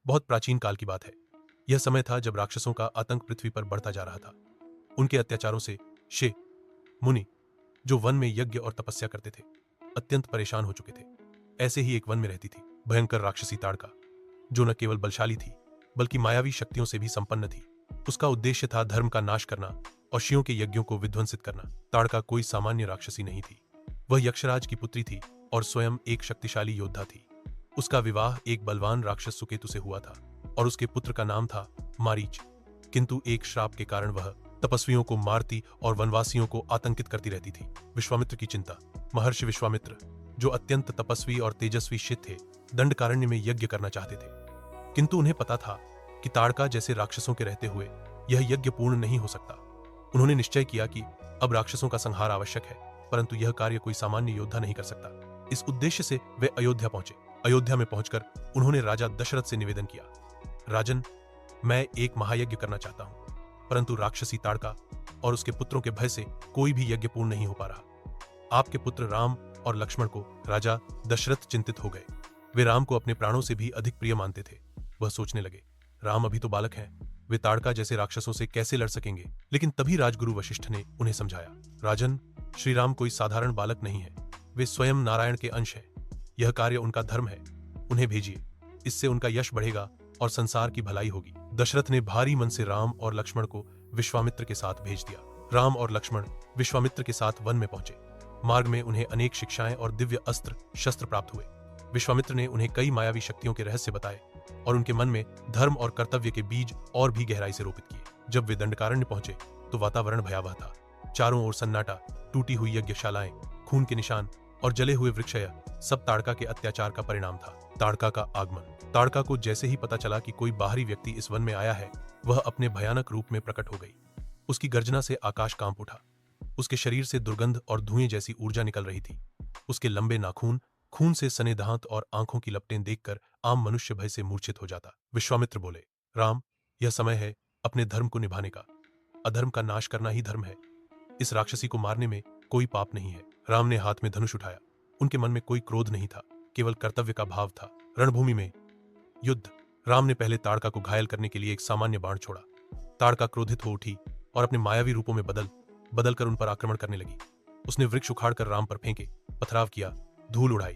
बहुत प्राचीन काल की बात है। यह समय था जब राक्षसों का आतंक पृथ्वी पर बढ़ता जा रहा था। उनके अत्याचारों से ऋषि मुनि, जो वन में यज्ञ और तपस्या करते थे, अत्यंत परेशान हो चुके थे। ऐसे ही एक वन में रहती थी भयंकर राक्षसी ताड़का, जो न केवल बलशाली थी बल्कि मायावी शक्तियों से भी संपन्न थी। उसका उद्देश्य था धर्म का नाश करना और ऋषियों के यज्ञों को विध्वंसित करना। ताड़का कोई सामान्य राक्षसी नहीं थी। वह यक्षराज की पुत्री थी और स्वयं एक शक्तिशाली योद्धा थी। उसका विवाह एक बलवान राक्षस सुकेतु से हुआ था और उसके पुत्र का नाम था मारीच। किंतु एक श्राप के कारण वह तपस्वियों को मारती और वनवासियों को आतंकित करती रहती थी। विश्वामित्र की चिंता। महर्षि विश्वामित्र, जो अत्यंत तपस्वी और तेजस्वी ऋषि थे, दंडकारण्य में यज्ञ करना चाहते थे, किंतु उन्हें पता था कि ताड़का जैसे राक्षसों के रहते हुए यह यज्ञ पूर्ण नहीं हो सकता। उन्होंने निश्चय किया कि अब राक्षसों का संहार आवश्यक है, परंतु यह कार्य कोई सामान्य योद्धा नहीं कर सकता। इस उद्देश्य से वे अयोध्या पहुंचे। अयोध्या में पहुंचकर उन्होंने राजा दशरथ से निवेदन किया, राजन, मैं एक महायज्ञ करना चाहता हूं, परंतु राक्षसी ताड़का और उसके पुत्रों के भय से कोई भी यज्ञ पूर्ण नहीं हो पा रहा। आपके पुत्र राम और लक्ष्मण को राजा दशरथ चिंतित हो गए। वे राम को अपने प्राणों से भी अधिक प्रिय मानते थे। वह सोचने लगे, राम अभी तो बालक हैं, वे ताड़का जैसे राक्षसों से कैसे लड़ सकेंगे। लेकिन तभी राजगुरु वशिष्ठ ने उन्हें समझाया, राजन, श्री राम कोई साधारण बालक नहीं है, वे स्वयं नारायण के अंश हैं। यह कार्य उनका धर्म है, उन्हें भेजिए, इससे उनका यश बढ़ेगा और संसार की भलाई होगी। दशरथ ने भारी मन से राम और लक्ष्मण को विश्वामित्र के साथ भेज दिया। राम और लक्ष्मण विश्वामित्र के साथ वन में पहुंचे। मार्ग में उन्हें अनेक शिक्षाएं और दिव्य अस्त्र शस्त्र प्राप्त हुए। विश्वामित्र ने उन्हें कई मायावी शक्तियों के रहस्य बताए और उनके मन में धर्म और कर्तव्य के बीज और भी गहराई से रोपित किए। जब वे दंडकारण्य पहुंचे तो वातावरण भयावह था। चारों ओर सन्नाटा, टूटी हुई यज्ञशालाएं, खून के निशान और जले हुए वृक्ष, सब ताड़का के अत्याचार का परिणाम था। ताड़का का आगमन। ताड़का को जैसे ही पता चला कि कोई बाहरी व्यक्ति इस वन में आया है, वह अपने भयानक रूप में प्रकट हो गई। उसकी गर्जना से आकाश कांप उठा। उसके शरीर से दुर्गंध और धुएं जैसी ऊर्जा निकल रही थी। उसके लंबे नाखून, खून से सने दांत और आंखों की लपटें देखकर आम मनुष्य भय से मूर्छित हो जाता। विश्वामित्र बोले, राम, यह समय है अपने धर्म को निभाने का। अधर्म का नाश करना ही धर्म है। इस राक्षसी को मारने में कोई पाप नहीं है। राम ने हाथ में धनुष उठाया। उनके मन में कोई क्रोध नहीं था, केवल कर्तव्य का भाव था। रणभूमि में युद्ध। राम ने पहले ताड़का को घायल करने के लिए एक सामान्य बाण छोड़ा। ताड़का क्रोधित हो उठी और अपने मायावी रूपों में बदल कर उन पर आक्रमण करने लगी। उसने वृक्ष उखाड़कर राम पर फेंके, पथराव किया, धूल उड़ाई,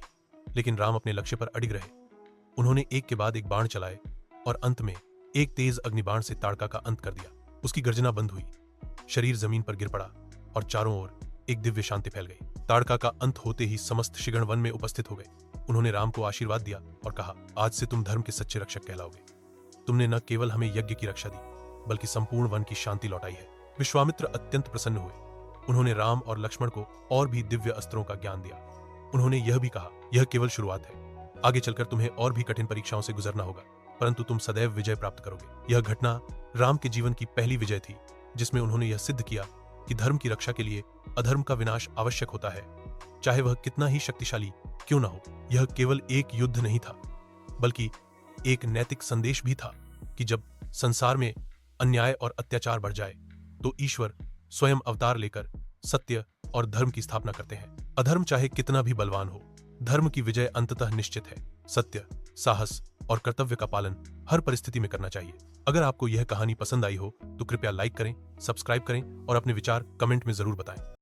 लेकिन राम अपने लक्ष्य पर अडिग रहे। उन्होंने एक के बाद एक बाण चलाए और अंत में एक तेज अग्निबाण से ताड़का का अंत कर दिया। उसकी गर्जना बंद हुई, शरीर जमीन पर गिर पड़ा और चारों ओर एक दिव्य शांति फैल गई। ताड़का का अंत होते ही समस्त ऋषिगण वन में उपस्थित हो गए। उन्होंने राम को आशीर्वाद दिया और कहा, आज से तुम धर्म के सच्चे रक्षक कहलाओगे। तुमने न केवल हमें यज्ञ की रक्षा दी, बल्कि संपूर्ण वन की शांति लौटाई है। विश्वामित्र अत्यंत प्रसन्न हुए। उन्होंने राम और लक्ष्मण को और भी दिव्य अस्त्रों का ज्ञान दिया। उन्होंने यह भी कहा, यह केवल शुरुआत है, आगे चलकर तुम्हें और भी कठिन परीक्षाओं से गुजरना होगा, परंतु तुम सदैव विजय प्राप्त करोगे। यह घटना राम के जीवन की पहली विजय थी, जिसमें उन्होंने यह सिद्ध किया कि धर्म की रक्षा के लिए अधर्म का विनाश आवश्यक होता है, चाहे वह कितना ही शक्तिशाली क्यों न हो। यह केवल एक युद्ध नहीं था, बल्कि एक नैतिक संदेश भी था कि जब संसार में अन्याय और अत्याचार बढ़ जाए तो ईश्वर स्वयं अवतार लेकर सत्य और धर्म की स्थापना करते हैं। अधर्म चाहे कितना भी बलवान हो, धर्म की विजय अंततः निश्चित है। सत्य, साहस और कर्तव्य का पालन हर परिस्थिति में करना चाहिए। अगर आपको यह कहानी पसंद आई हो तो कृपया लाइक करें, सब्सक्राइब करें और अपने विचार कमेंट में जरूर बताएं।